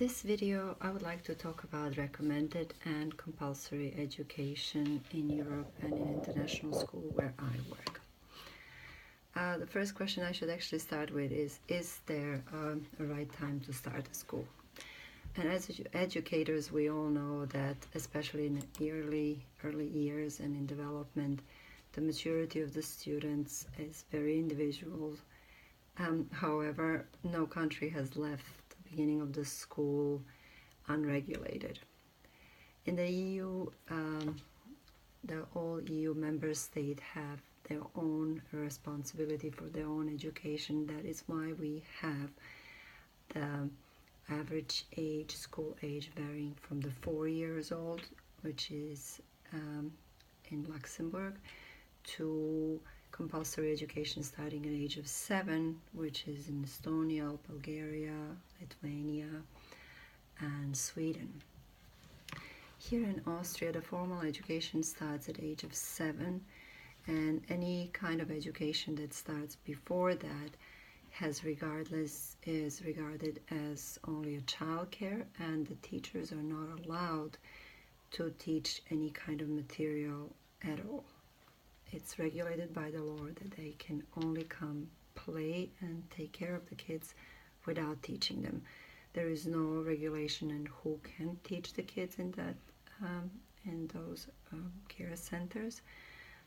this video, I would like to talk about recommended and compulsory education in Europe and in international school where I work. The first question I should actually start with is there a right time to start a school? And as educators, we all know that, especially in the early years and in development, the maturity of the students is very individual. However, no country has left the beginning of the school unregulated. In the EU, all EU member states have their own responsibility for their own education. That is why we have the average age, school age, varying from the 4 years old, which is in Luxembourg, to compulsory education starting at the age of 7, which is in Estonia, Bulgaria, Lithuania, and Sweden. Here in Austria, the formal education starts at the age of 7, and any kind of education that starts before that is regarded as only a childcare, and the teachers are not allowed to teach any kind of material at all. It's regulated by the law that they can only come play and take care of the kids without teaching them. There is no regulation in who can teach the kids in those care centers.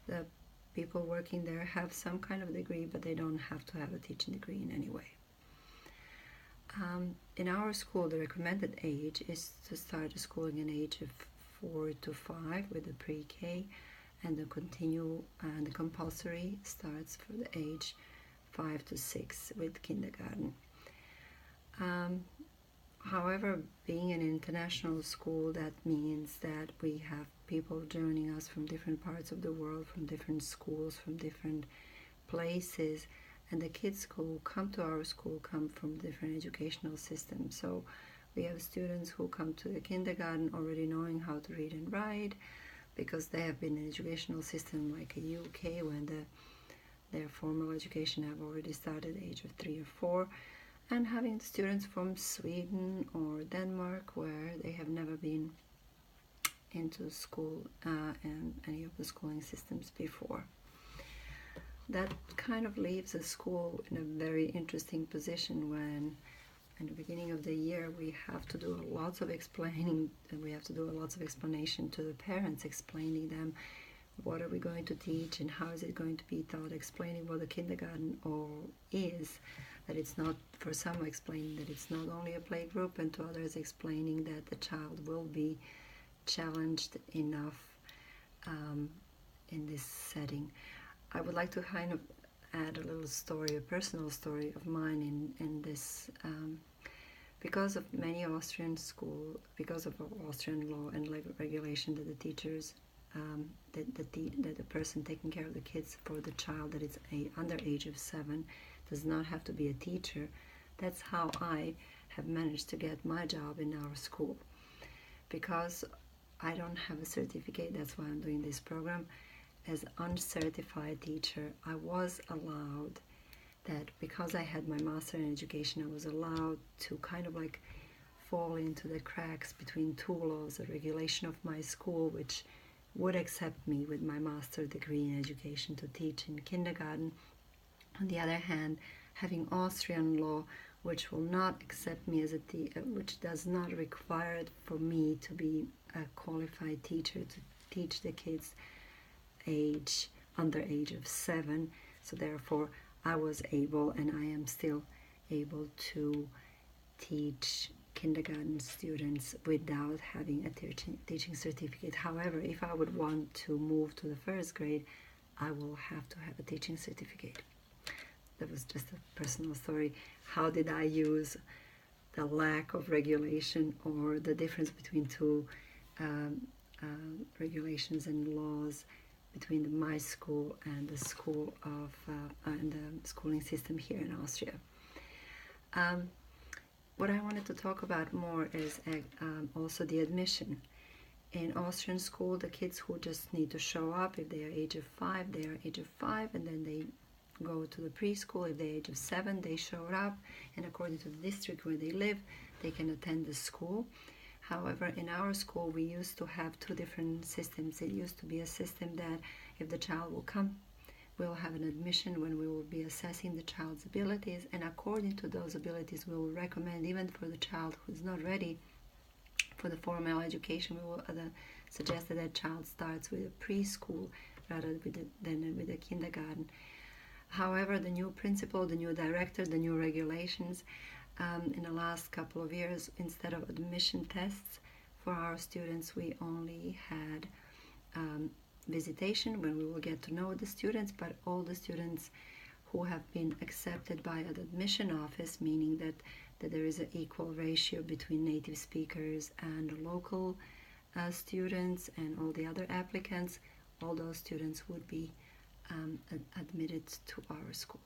The people working there have some kind of degree, but they don't have to have a teaching degree in any way. In our school, the recommended age is to start the schooling at the age of 4 to 5 with the pre-K, and the compulsory starts for the age 5 to 6 with kindergarten. However, being an international school, that means that we have people joining us from different parts of the world, from different schools, from different places, and the kids who come to our school come from different educational systems. So we have students who come to the kindergarten already knowing how to read and write, because they have been in an educational system like the UK, when their formal education have already started at the age of 3 or 4, and having students from Sweden or Denmark, where they have never been into school and any of the schooling systems before. That kind of leaves a school in a very interesting position when, in the beginning of the year, we have to do lots of explaining, and we have to do lots of explanation to the parents, explaining them what are we going to teach and how is it going to be taught, explaining what the kindergarten is, that it's not, for some explaining that it's not only a play group, and to others explaining that the child will be challenged enough in this setting. I would like to kind of add a little story, a personal story of mine in this. Because of many Austrian schools, because of Austrian law and regulation, that the teachers, that the person taking care of the kids for the child that is under age of 7 does not have to be a teacher. That's how I have managed to get my job in our school. Because I don't have a certificate, that's why I'm doing this program. As an uncertified teacher, I was allowed that, because I had my master in education, I was allowed to kind of like fall into the cracks between two laws, the regulation of my school, which would accept me with my master degree in education to teach in kindergarten. On the other hand, having Austrian law, which will not accept me as which does not require it for me to be a qualified teacher to teach the kids under age of 7. So therefore, I was able, and I am still able, to teach kindergarten students without having a teaching certificate. However, if I would want to move to the first grade, I will have to have a teaching certificate. That was just a personal story. How did I use the lack of regulation, or the difference between two regulations and laws between my school and the school and the schooling system here in Austria? What I wanted to talk about more is also the admission. In Austrian school, the kids who just need to show up, if they are age of 5, they are age of 5, and then they go to the preschool. If they're age of 7, they show up, and according to the district where they live, they can attend the school. However, in our school, we used to have two different systems. It used to be a system that if the child will come, we'll have an admission when we will be assessing the child's abilities, and according to those abilities, we will recommend, even for the child who's not ready for the formal education, we will suggest that child starts with a preschool rather than with a kindergarten. However, the new principal, the new director, the new regulations, in the last couple of years, instead of admission tests for our students, we only had visitation when we will get to know the students, but all the students who have been accepted by an admission office, meaning that there is an equal ratio between native speakers and local students and all the other applicants, all those students would be admitted to our school.